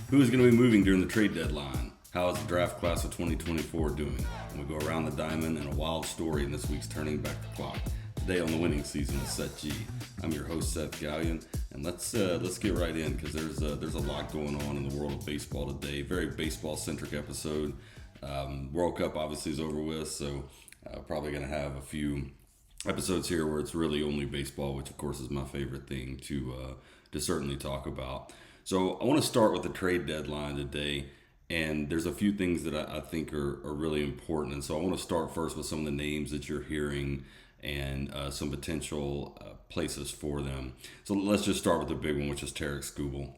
Who is going to be moving during the trade deadline? How is the draft class of 2024 doing? And we go around the diamond in a wild story in this week's Turning Back the Clock. Today on the winning season with Seth G. I'm your host, Seth Gallion, and let's get right in because there's a lot going on in the world of baseball today. Very baseball-centric episode. World Cup obviously is over with, so probably going to have a few episodes here where it's really only baseball, which of course is my favorite thing to certainly talk about. So I want to start with the trade deadline today, and there's a few things that I think are really important. And so I want to start first with some of the names that you're hearing and some potential places for them. So let's just start with the big one, which is Tarek Skubal.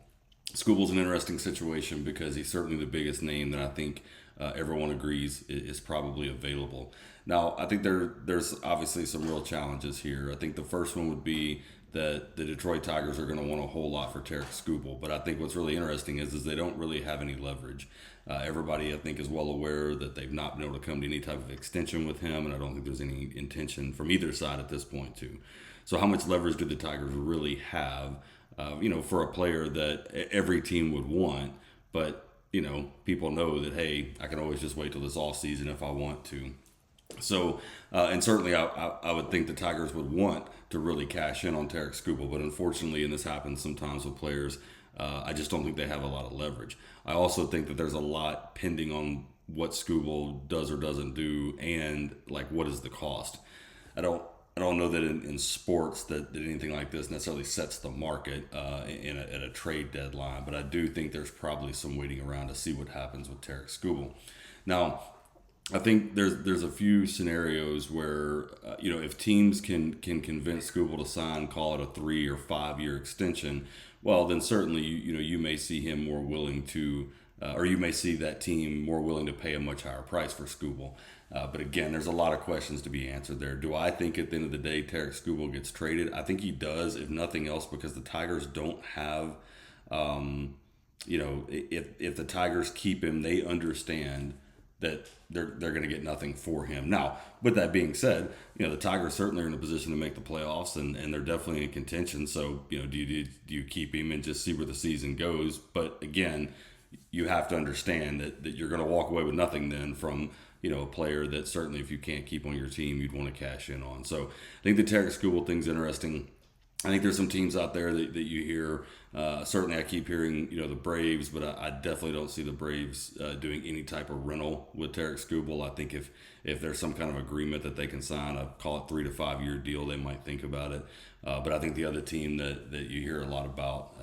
Skubal's an interesting situation because he's certainly the biggest name that I think everyone agrees is probably available. Now, I think there's obviously some real challenges here. I think the first one would be that the Detroit Tigers are going to want a whole lot for Tarek Skubal. But I think what's really interesting is they don't really have any leverage. Everybody, I think, is well aware that they've not been able to come to any type of extension with him, and I don't think there's any intention from either side at this point to. So how much leverage do the Tigers really have, for a player that every team would want, but, people know that, hey, I can always just wait till this offseason if I want to. So, and certainly I would think the Tigers would want to really cash in on Tarek Skubal, but unfortunately, and this happens sometimes with players, I just don't think they have a lot of leverage. I also think that there's a lot pending on what Skubal does or doesn't do, and like what is the cost. I don't know that in sports that anything like this necessarily sets the market at a trade deadline, but I do think there's probably some waiting around to see what happens with Tarek Skubal. Now, I think there's a few scenarios where if teams can convince Skubal to sign, call it a 3 or 5 year extension, well then certainly you may see him more willing to, or you may see that team more willing to pay a much higher price for Skubal. But again, there's a lot of questions to be answered there. Do I think at the end of the day Tarek Skubal gets traded? I think he does, if nothing else, because the Tigers don't have, if the Tigers keep him, they understand that they're going to get nothing for him. Now, with that being said, the Tigers certainly are in a position to make the playoffs, and they're definitely in contention. So, do you keep him and just see where the season goes? But again, you have to understand that you're going to walk away with nothing then from a player that certainly if you can't keep on your team, you'd want to cash in on. So I think the Tarek Skubal thing's interesting. I think there's some teams out there that you hear. Certainly, I keep hearing, the Braves, but I definitely don't see the Braves doing any type of rental with Tarek Skubal. I think if there's some kind of agreement that they can sign, a call it 3 to 5 year deal, they might think about it. But I think the other team that you hear a lot about,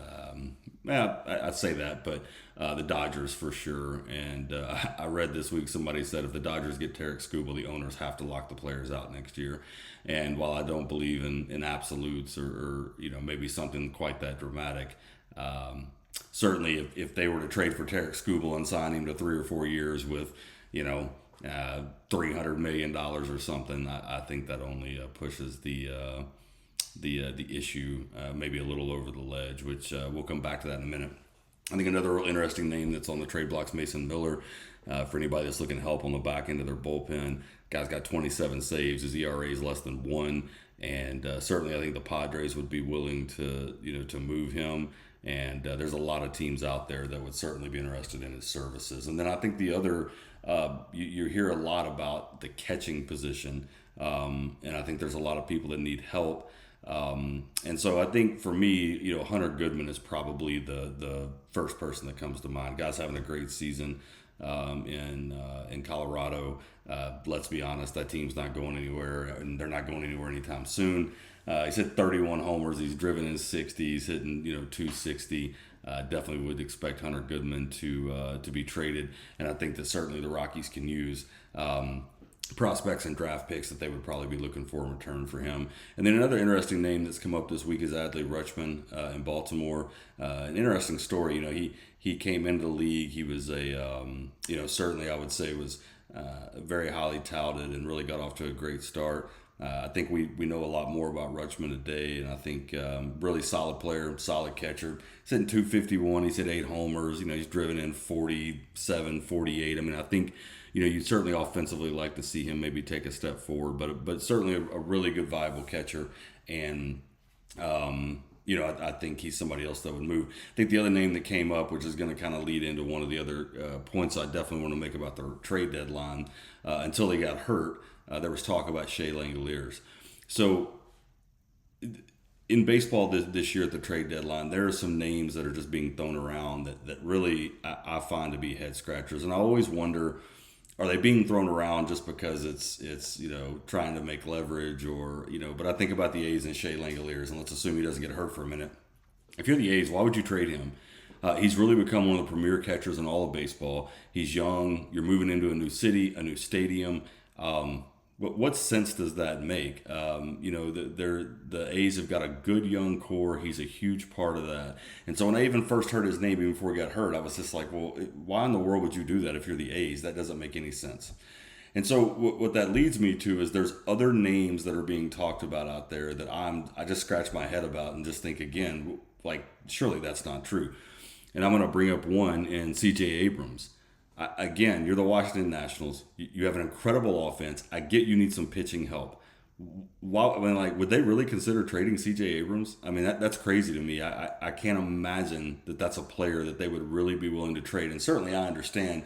I'd say that, but the Dodgers for sure. And I read this week somebody said if the Dodgers get Tarek Skubal, the owners have to lock the players out next year. And while I don't believe in absolutes or maybe something quite that dramatic, certainly if they were to trade for Tarek Skubal and sign him to 3 or 4 years with $300 million or something, I think that only pushes the issue maybe a little over the ledge, which we'll come back to that in a minute. I think another real interesting name that's on the trade block's Mason Miller. For anybody that's looking to help on the back end of their bullpen, guy's got 27 saves. His ERA is less than 1, and certainly I think the Padres would be willing to move him. And there's a lot of teams out there that would certainly be interested in his services. And then I think the other, you hear a lot about the catching position, and I think there's a lot of people that need help. And so I think for me, Hunter Goodman is probably the first person that comes to mind. Guy's having a great season in Colorado. Let's be honest, that team's not going anywhere, and they're not going anywhere anytime soon. He's hit 31 homers. He's driven in 60s, hitting 260. Definitely would expect Hunter Goodman to be traded, and I think that certainly the Rockies can use prospects and draft picks that they would probably be looking for in return for him. And then another interesting name that's come up this week is Adley Rutschman in Baltimore. An interesting story. He came into the league. He was certainly I would say was very highly touted and really got off to a great start. I think we know a lot more about Rutschman today, and I think really solid player, solid catcher. He's hitting 251. He's hit 8 homers. He's driven in 47, 48. I mean, I think you'd certainly offensively like to see him maybe take a step forward, but certainly a really good viable catcher. And I think he's somebody else that would move. I think the other name that came up, which is going to kind of lead into one of the other points I definitely want to make about the trade deadline, until he got hurt, there was talk about Shea Langoliers. So in baseball this year at the trade deadline, there are some names that are just being thrown around that really I find to be head scratchers. And I always wonder, are they being thrown around just because it's trying to make leverage or, but I think about the A's and Shea Langoliers, and let's assume he doesn't get hurt for a minute. If you're the A's, why would you trade him? He's really become one of the premier catchers in all of baseball. He's young. You're moving into a new city, a new stadium. What sense does that make? The A's have got a good young core. He's a huge part of that. And so when I even first heard his name, even before he got hurt, I was just like, well, why in the world would you do that if you're the A's? That doesn't make any sense. And so what that leads me to is there's other names that are being talked about out there that I just scratch my head about and just think again, like, surely that's not true. And I'm going to bring up one in C.J. Abrams. Again, you're the Washington Nationals. You have an incredible offense. I get you need some pitching help. Would they really consider trading C.J. Abrams? I mean, that's crazy to me. I can't imagine that that's a player that they would really be willing to trade. And certainly I understand,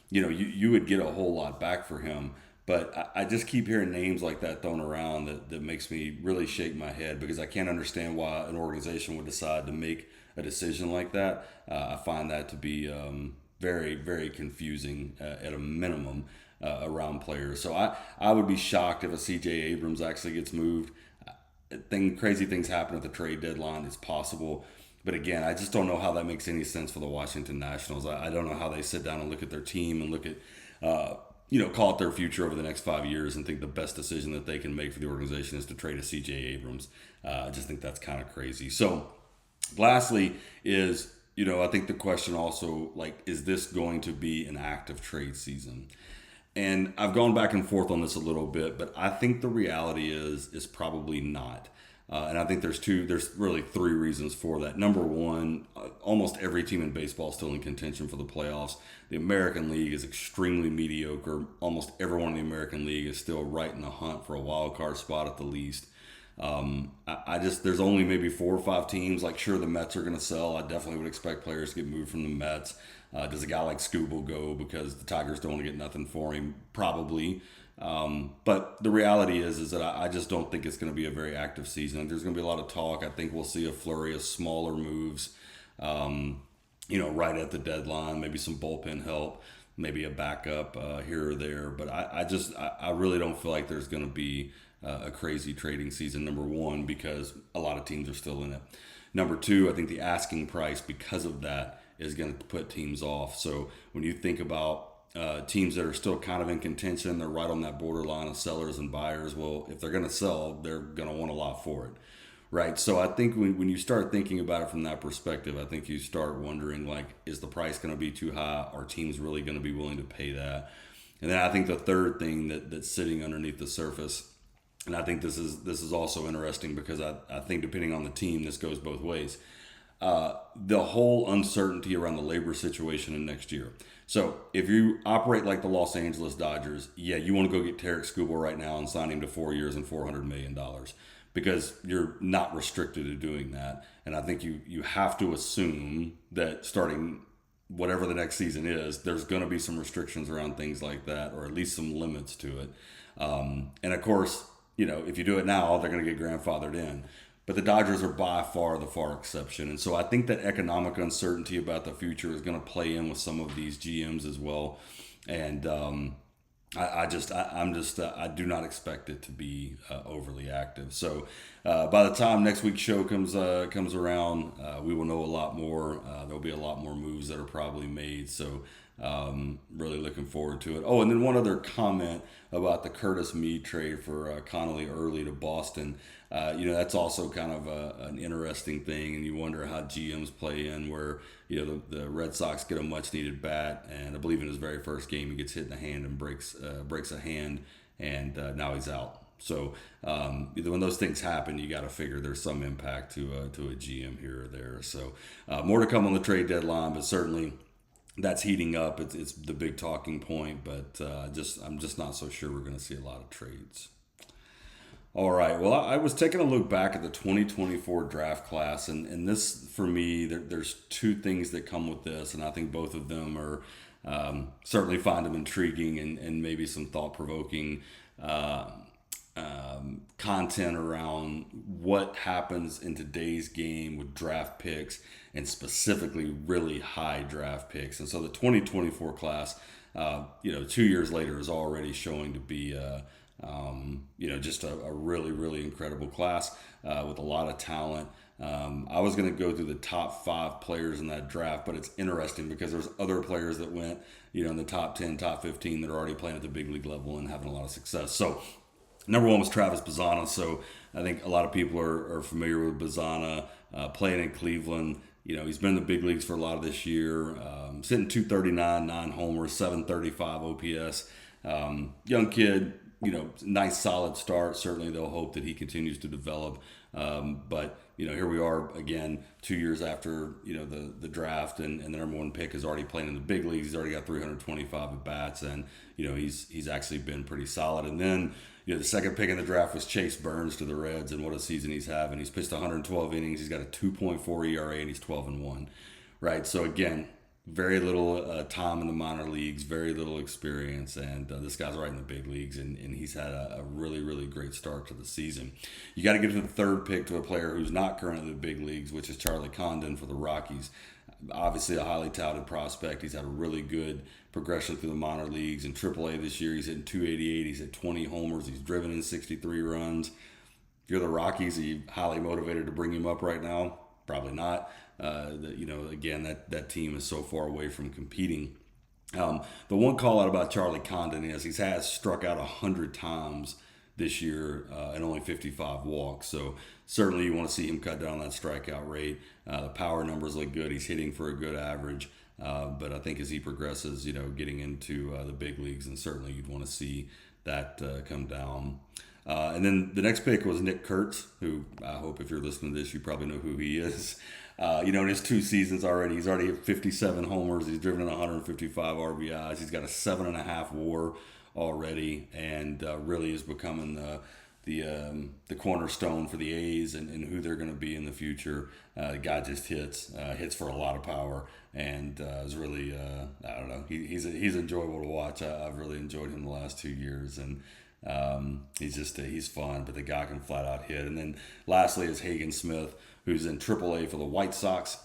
you would get a whole lot back for him. But I just keep hearing names like that thrown around that makes me really shake my head because I can't understand why an organization would decide to make a decision like that. I find that to be very, very confusing at a minimum around players. So I would be shocked if a C.J. Abrams actually gets moved. Crazy things happen at the trade deadline. It's possible. But again, I just don't know how that makes any sense for the Washington Nationals. I don't know how they sit down and look at their team and look at, call it their future over the next 5 years and think the best decision that they can make for the organization is to trade a C.J. Abrams. I just think that's kind of crazy. So lastly is, I think the question also, is this going to be an active trade season? And I've gone back and forth on this a little bit, but I think the reality is probably not. And I think there's really three reasons for that. Number one, almost every team in baseball is still in contention for the playoffs. The American League is extremely mediocre. Almost everyone in the American League is still right in the hunt for a wild card spot at the least. There's only maybe 4 or 5 teams. Sure, the Mets are going to sell. I definitely would expect players to get moved from the Mets. Does a guy like Scooble go because the Tigers don't want to get nothing for him? Probably. But the reality is that I just don't think it's going to be a very active season. There's going to be a lot of talk. I think we'll see a flurry of smaller moves, right at the deadline, maybe some bullpen help, maybe a backup here or there. But I really don't feel like there's going to be a crazy trading season, number one, because a lot of teams are still in it. Number two, I think the asking price because of that is going to put teams off. So when you think about teams that are still kind of in contention, they're right on that borderline of sellers and buyers. Well, if they're going to sell, they're going to want a lot for it, right? So I think when you start thinking about it from that perspective, I think you start wondering, is the price going to be too high? Are teams really going to be willing to pay that? And then I think the third thing that's sitting underneath the surface, and I think this is also interesting because I think depending on the team, this goes both ways. The whole uncertainty around the labor situation in next year. So if you operate like the Los Angeles Dodgers, you want to go get Tarek Skubal right now and sign him to 4 years and $400 million because you're not restricted to doing that. And I think you have to assume that starting whatever the next season is, there's going to be some restrictions around things like that, or at least some limits to it. And of course, if you do it now, they're going to get grandfathered in. But the Dodgers are by far the far exception. And so I think that economic uncertainty about the future is going to play in with some of these GMs as well. And I do not expect it to be overly active. So by the time next week's show comes around, we will know a lot more. There'll be a lot more moves that are probably made. So really looking forward to it. Oh, and then one other comment about the Curtis Mead trade for Connolly Early to Boston. That's also kind of an interesting thing, and you wonder how GMs play in where, the Red Sox get a much needed bat, and I believe in his very first game he gets hit in the hand and breaks a hand, and now he's out. So when those things happen, you got to figure there's some impact to a GM here or there. So more to come on the trade deadline, but certainly that's heating up. It's the big talking point, but I'm just not so sure we're going to see a lot of trades. All right. Well, I was taking a look back at the 2024 draft class, and this, for me, there's two things that come with this, and I think both of them are certainly find them intriguing and maybe some thought provoking content around what happens in today's game with draft picks and specifically really high draft picks. And so the 2024 class, 2 years later, is already showing to be just a really, really incredible class with a lot of talent. I was going to go through the top 5 players in that draft, but it's interesting because there's other players that went, in the top 10, top 15 that are already playing at the big league level and having a lot of success. So number 1 was Travis Bazzana. So I think a lot of people are familiar with Bazzana, playing in Cleveland. He's been in the big leagues for a lot of this year, sitting 239, 9 homers, 735 OPS. Young kid, nice solid start. Certainly they'll hope that he continues to develop. But here we are again, 2 years after, the draft, and the number 1 pick is already playing in the big leagues. He's already got 325 at bats, and, he's actually been pretty solid. And then, the second pick in the draft was Chase Burns to the Reds, and what a season he's having. He's pitched 112 innings. He's got a 2.4 ERA, and he's 12-1, right? So again, very little time in the minor leagues, very little experience, and this guy's right in the big leagues, and he's had a really, really great start to the season. You got to get to the third pick to a player who's not currently in the big leagues, which is Charlie Condon for the Rockies. Obviously a highly touted prospect. He's had a really good progression through the minor leagues. In AAA this year, he's hitting 288. He's hit 20 homers. He's driven in 63 runs. If you're the Rockies, are you highly motivated to bring him up right now? Probably not. Again, that team is so far away from competing. The one call out about Charlie Condon is he has struck out 100 times this year and only 55 walks. So certainly you want to see him cut down that strikeout rate. The power numbers look good. He's hitting for a good average. But I think as he progresses, getting into the big leagues, and certainly you'd want to see that come down. And then the next pick was Nick Kurtz, who I hope if you're listening to this, you probably know who he is. In his 2 seasons already, he's already hit 57 homers. He's driven in 155 RBIs. He's got a 7.5 WAR already, and really is becoming the cornerstone for the A's and who they're going to be in the future. The guy just hits for a lot of power, and is really I don't know. He's enjoyable to watch. I've really enjoyed him the last 2 years, and he's fun. But the guy can flat out hit. And then lastly is Hagen Smith, who's in AAA for the White Sox.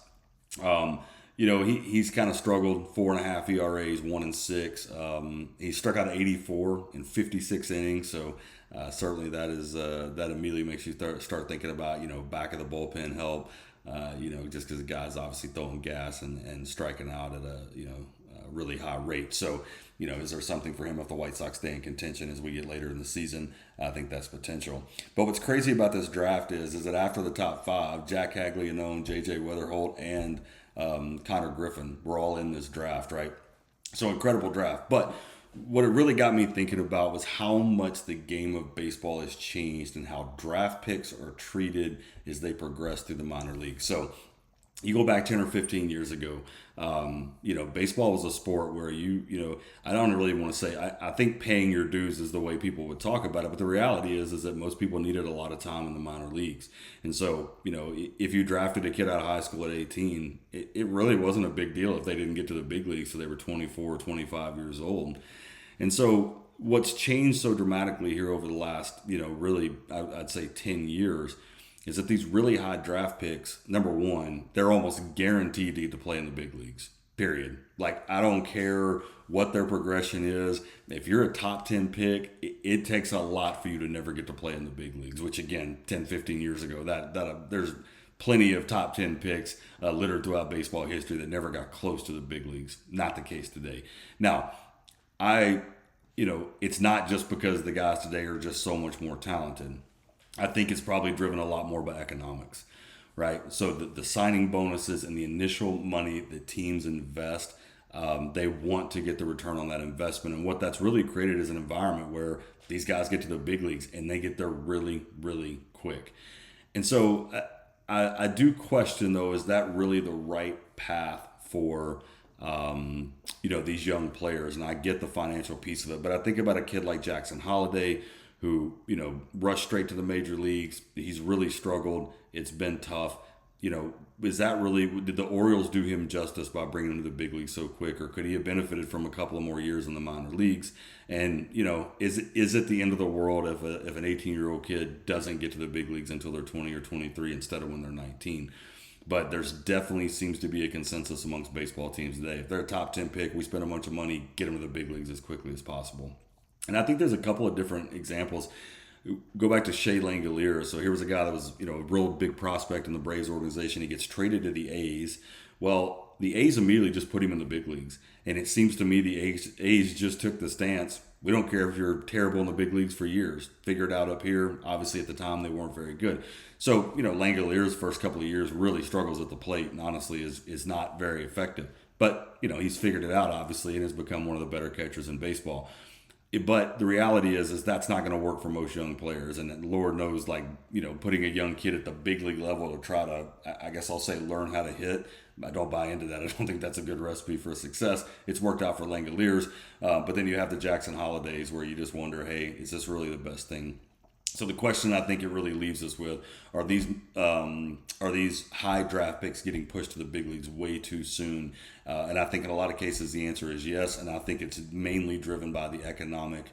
He's kind of struggled. 4.5 ERAs, 1-6. He struck out 84 in 56 innings. So certainly that immediately makes you start thinking about back of the bullpen help. Just because the guy's obviously throwing gas and striking out at a really high rate. So is there something for him if the White Sox stay in contention as we get later in the season? I think that's potential. But what's crazy about this draft is that after the top 5, Jack Caglianone, J.J. Weatherholt, and Connor Griffin were all in this draft, right? So incredible draft. But what it really got me thinking about was how much the game of baseball has changed and how draft picks are treated as they progress through the minor leagues. So you go back 10 or 15 years ago, baseball was a sport where I don't really want to say, I think paying your dues is the way people would talk about it. But the reality is that most people needed a lot of time in the minor leagues. And so, if you drafted a kid out of high school at 18, it really wasn't a big deal if they didn't get to the big leagues till they were 24 or 25 years old. And so what's changed so dramatically here over the last, really, I'd say 10 years is that these really high draft picks, number one, they're almost guaranteed to get to play in the big leagues, period. Like, I don't care what their progression is. If you're a top 10 pick, it takes a lot for you to never get to play in the big leagues, which again, 10, 15 years ago, there's plenty of top 10 picks littered throughout baseball history that never got close to the big leagues. Not the case today. Now, it's not just because the guys today are just so much more talented. I think it's probably driven a lot more by economics, right? So the signing bonuses and the initial money that teams invest, they want to get the return on that investment. And what that's really created is an environment where these guys get to the big leagues and they get there really, really quick. And so I do question, though, is that really the right path for these young players? And I get the financial piece of it, but I think about a kid like Jackson Holliday, who, rushed straight to the major leagues. He's really struggled. It's been tough. Is that really, did the Orioles do him justice by bringing him to the big leagues so quick, or could he have benefited from a couple of more years in the minor leagues? And, is it the end of the world if an 18-year-old kid doesn't get to the big leagues until they're 20 or 23 instead of when they're 19? But there's definitely seems to be a consensus amongst baseball teams today. If they're a top 10 pick, we spend a bunch of money, get them to the big leagues as quickly as possible. And I think there's a couple of different examples. Go back to Shea Langoliers. So here was a guy that was, a real big prospect in the Braves organization. He gets traded to the A's. Well, the A's immediately just put him in the big leagues. And it seems to me the A's just took the stance. We don't care if you're terrible in the big leagues for years. Figure it out up here. Obviously, at the time, they weren't very good. So, Langoliers' first couple of years really struggles at the plate and honestly is not very effective. But, he's figured it out, obviously, and has become one of the better catchers in baseball. But the reality is that's not going to work for most young players. And Lord knows, putting a young kid at the big league level to try to, I guess I'll say, learn how to hit. I don't buy into that. I don't think that's a good recipe for success. It's worked out for Langoliers. But then you have the Jackson Holidays where you just wonder, hey, is this really the best thing? So the question I think it really leaves us with are these high draft picks getting pushed to the big leagues way too soon? And I think in a lot of cases the answer is yes. And I think it's mainly driven by the economic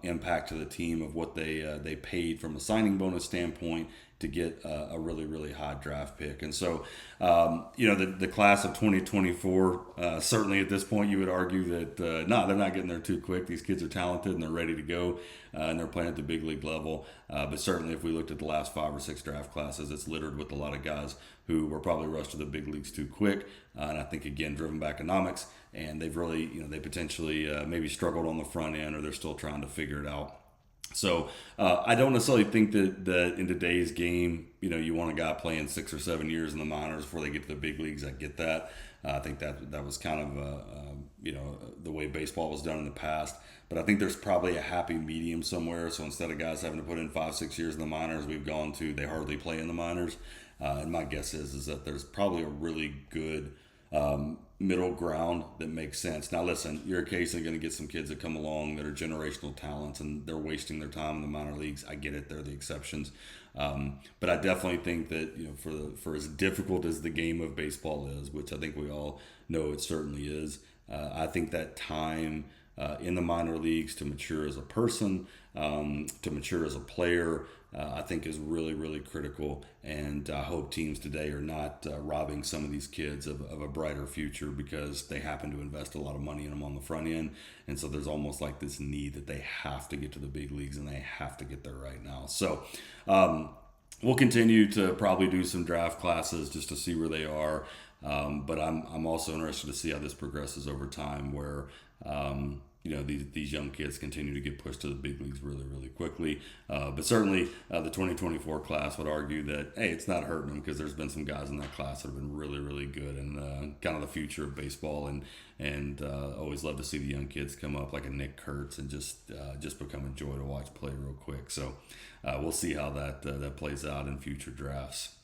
impact to the team of what they paid from a signing bonus standpoint to get a really, really high draft pick. And so, the class of 2024, certainly at this point, you would argue that, they're not getting there too quick. These kids are talented and they're ready to go and they're playing at the big league level. But certainly if we looked at the last 5 or 6 draft classes, it's littered with a lot of guys who were probably rushed to the big leagues too quick. And I think, again, driven by economics. And they've really, they potentially maybe struggled on the front end or they're still trying to figure it out. So I don't necessarily think that in today's game, you want a guy playing 6 or 7 years in the minors before they get to the big leagues. I get that. I think that was kind of, the way baseball was done in the past. But I think there's probably a happy medium somewhere. So instead of guys having to put in 5-6 years in the minors, we've gone to they hardly play in the minors. And my guess is that there's probably a really good middle ground that makes sense. Now, listen, you're occasionally going to get some kids that come along that are generational talents and they're wasting their time in the minor leagues. I get it. They're the exceptions. But I definitely think that, for as difficult as the game of baseball is, which I think we all know it certainly is, I think that time in the minor leagues to mature as a person, to mature as a player, I think is really, really critical. And I hope teams today are not robbing some of these kids of a brighter future because they happen to invest a lot of money in them on the front end. And so there's almost like this need that they have to get to the big leagues and they have to get there right now. So we'll continue to probably do some draft classes just to see where they are. But I'm also interested to see how this progresses over time where, these young kids continue to get pushed to the big leagues really, really quickly. But certainly the 2024 class would argue that, hey, it's not hurting them because there's been some guys in that class that have been really, really good and kind of the future of baseball. And always love to see the young kids come up like a Nick Kurtz and just become a joy to watch play real quick. So we'll see how that plays out in future drafts.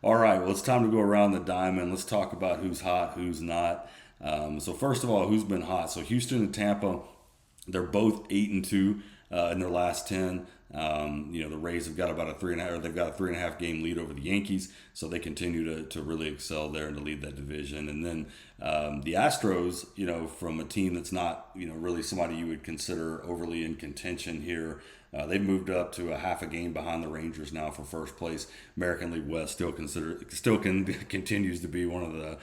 All right, well, it's time to go around the diamond. Let's talk about who's hot, who's not. So first of all, who's been hot? So Houston and Tampa, they're both 8-2 in their last 10. The Rays have got about a 3.5, or they've got a 3.5 game lead over the Yankees, so they continue to really excel there and to lead that division. And then the Astros, from a team that's not, really somebody you would consider overly in contention here. They've moved up to a half a game behind the Rangers now for first place. American League West still continues to be one of the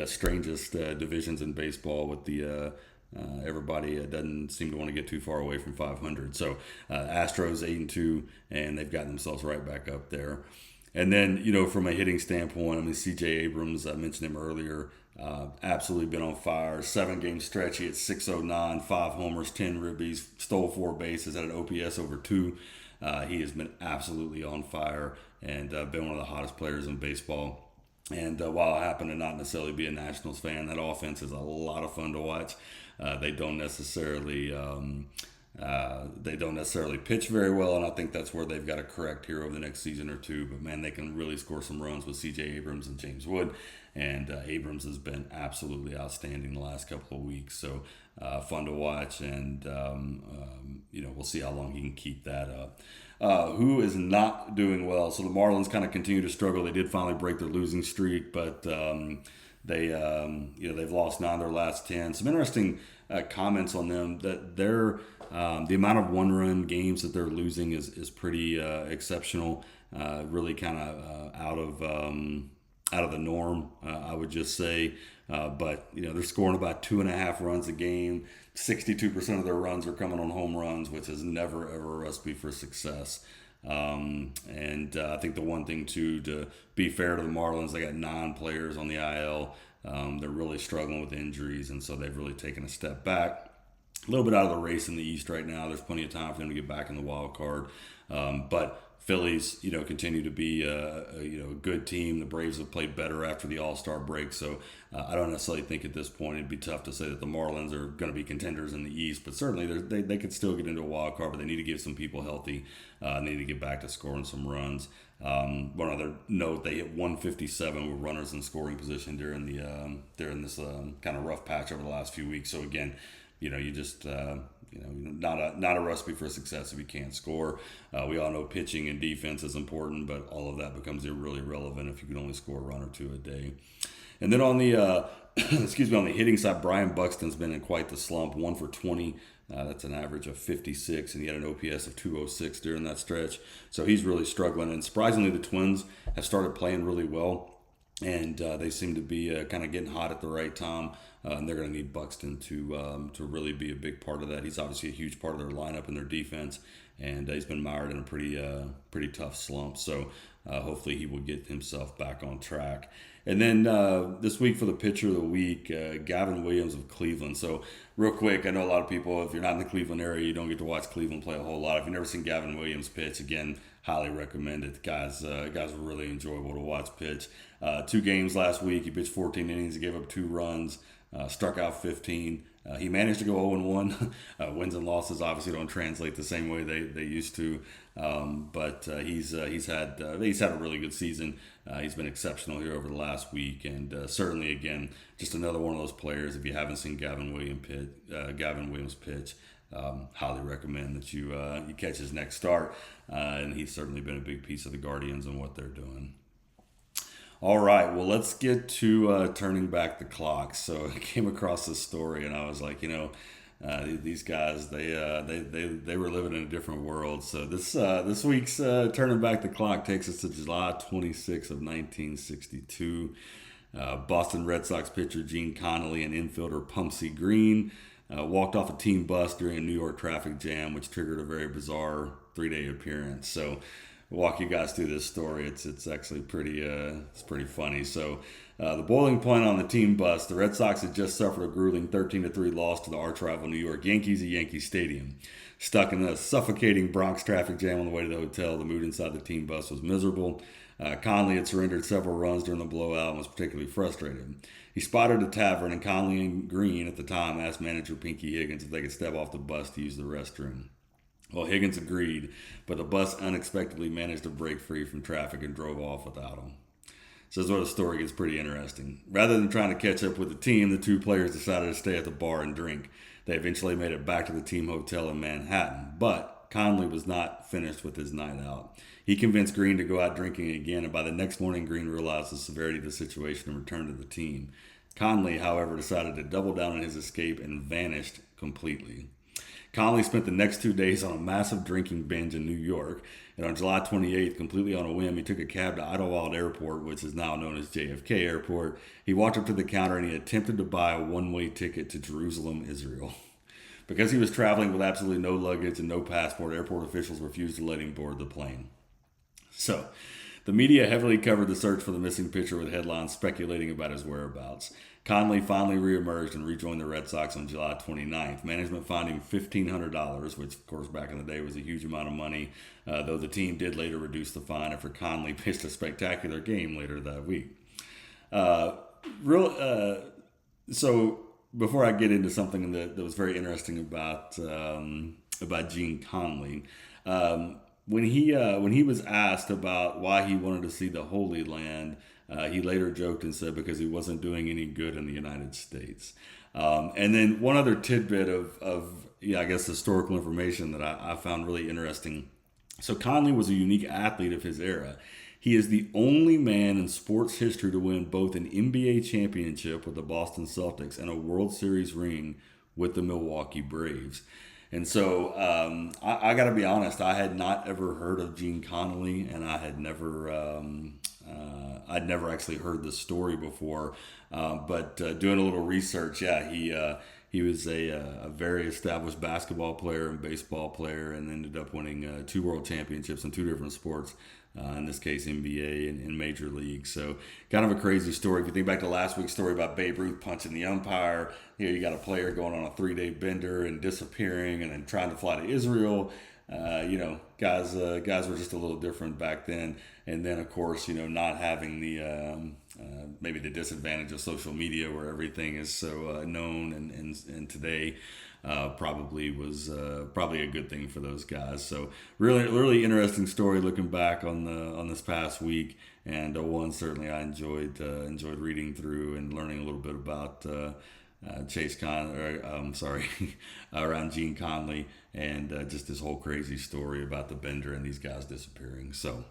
strangest divisions in baseball with the everybody doesn't seem to want to get too far away from 500. So Astros 8-2, and they've gotten themselves right back up there. And then, from a hitting standpoint, C.J. Abrams, I mentioned him earlier, absolutely been on fire. 7-game stretch, he had 609, 5 homers, 10 ribbies, stole 4 bases, had an OPS over 2. He has been absolutely on fire and been one of the hottest players in baseball. And while I happen to not necessarily be a Nationals fan, that offense is a lot of fun to watch. They don't necessarily pitch very well, and I think that's where they've got to correct here over the next season or two. But man, they can really score some runs with C.J. Abrams and James Wood, and Abrams has been absolutely outstanding the last couple of weeks. So fun to watch, and we'll see how long he can keep that up. Who is not doing well? So the Marlins kind of continue to struggle. They did finally break their losing streak, but they've lost 9 of their last 10. Some interesting comments on them that the amount of one-run games that they're losing is pretty exceptional. Really kind of out of the norm, I would just say. But they're scoring about 2.5 runs a game. 62% of their runs are coming on home runs, which is never ever a recipe for success. I think the one thing too, to be fair to the Marlins, they got 9 players on the IL. They're really struggling with injuries, and so they've really taken a step back. A little bit out of the race in the East right now. There's plenty of time for them to get back in the wild card. But Phillies, continue to be a good team. The Braves have played better after the All-Star break, so I don't necessarily think at this point it'd be tough to say that the Marlins are going to be contenders in the East. But certainly they could still get into a wild card, but they need to get some people healthy. They need to get back to scoring some runs. One other note: they hit 157 with runners in scoring position during this kind of rough patch over the last few weeks. So again, you just not a recipe for success if you can't score. We all know pitching and defense is important, but all of that becomes really irrelevant if you can only score a run or two a day. And then on the on the hitting side, Brian Buxton's been in quite the slump. 1 for 20. That's an average of 56, and he had an OPS of 206 during that stretch. So he's really struggling. And surprisingly, the Twins have started playing really well. And they seem to be kind of getting hot at the right time, and they're going to need Buxton to really be a big part of that. He's obviously a huge part of their lineup and their defense, and he's been mired in a pretty tough slump. So hopefully he will get himself back on track. And then this week for the pitcher of the week, Gavin Williams of Cleveland. So real quick, I know a lot of people, if you're not in the Cleveland area, you don't get to watch Cleveland play a whole lot. If you've never seen Gavin Williams pitch, again, highly recommend it. Guys are really enjoyable to watch pitch. 2 games last week. He pitched 14 innings. He gave up 2 runs, struck out 15. He managed to go 0-1. Wins and losses obviously don't translate the same way they used to. But he's had a really good season. He's been exceptional here over the last week, and certainly again just another one of those players. If you haven't seen Gavin Williams pitch, highly recommend that you catch his next start. And he's certainly been a big piece of the Guardians and what they're doing. All right, well, let's get to turning back the clock. So I came across this story, and I was like, these guys, they were living in a different world. So this week's turning back the clock takes us to July 26th of 1962. Boston Red Sox pitcher Gene Connolly and infielder Pumpsie Green walked off a team bus during a New York traffic jam, which triggered a very bizarre 3-day appearance. So walk you guys through this story. It's actually pretty funny. So the boiling point on the team bus, the Red Sox had just suffered a grueling 13-3 loss to the arch rival New York Yankees at Yankee Stadium. Stuck in the suffocating Bronx traffic jam on the way to the hotel, the mood inside the team bus was miserable. Conley had surrendered several runs during the blowout and was particularly frustrated. He spotted a tavern, and Conley and Green at the time asked manager Pinky Higgins if they could step off the bus to use the restroom. Well, Higgins agreed, but the bus unexpectedly managed to break free from traffic and drove off without him. So this is where the story gets pretty interesting. Rather than trying to catch up with the team, the 2 players decided to stay at the bar and drink. They eventually made it back to the team hotel in Manhattan, but Conley was not finished with his night out. He convinced Green to go out drinking again, and by the next morning, Green realized the severity of the situation and returned to the team. Conley, however, decided to double down on his escape and vanished completely. Conley spent the next 2 days on a massive drinking binge in New York, and on July 28th, completely on a whim, he took a cab to Idlewild Airport, which is now known as JFK Airport. He walked up to the counter and he attempted to buy a one-way ticket to Jerusalem, Israel. Because he was traveling with absolutely no luggage and no passport, airport officials refused to let him board the plane. So, the media heavily covered the search for the missing pitcher with headlines speculating about his whereabouts. Conley finally reemerged and rejoined the Red Sox on July 29th. Management fined him $1,500, which, of course, back in the day was a huge amount of money, though the team did later reduce the fine after Conley pitched a spectacular game later that week. So before I get into something that was very interesting about Gene Conley, when he was asked about why he wanted to see the Holy Land, He later joked and said because he wasn't doing any good in the United States. And then one other tidbit of I guess, historical information that I found really interesting. So Conley was a unique athlete of his era. He is the only man in sports history to win both an NBA championship with the Boston Celtics and a World Series ring with the Milwaukee Braves. And so I got to be honest, I had not ever heard of Gene Conley, and I had I'd never actually heard this story before. But doing a little research, he was a very established basketball player and baseball player, and ended up winning 2 world championships in 2 different sports. In this case, NBA and Major League. So kind of a crazy story. If you think back to last week's story about Babe Ruth punching the umpire, here you got a player going on a 3-day bender and disappearing and then trying to fly to Israel. Guys were just a little different back then. And then, of course, not having the maybe the disadvantage of social media where everything is so known and today probably was probably a good thing for those guys. So really interesting story looking back on this past week, and one certainly I enjoyed reading through and learning a little bit about around Gene Conley and just this whole crazy story about the bender and these guys disappearing. So.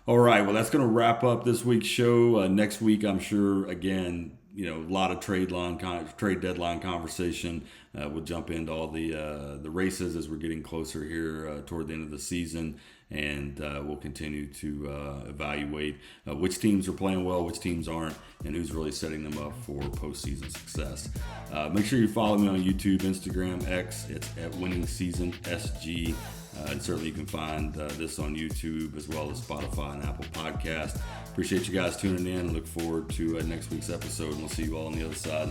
All right, well, that's going to wrap up this week's show. Next week, I'm sure, again, a lot of trade deadline conversation. We'll jump into all the races as we're getting closer here toward the end of the season, and we'll continue to evaluate which teams are playing well, which teams aren't, and who's really setting them up for postseason success. Make sure you follow me on YouTube, Instagram, X. It's at Winning Season SG. And certainly you can find this on YouTube as well as Spotify and Apple Podcasts. Appreciate you guys tuning in. Look forward to next week's episode, and we'll see you all on the other side.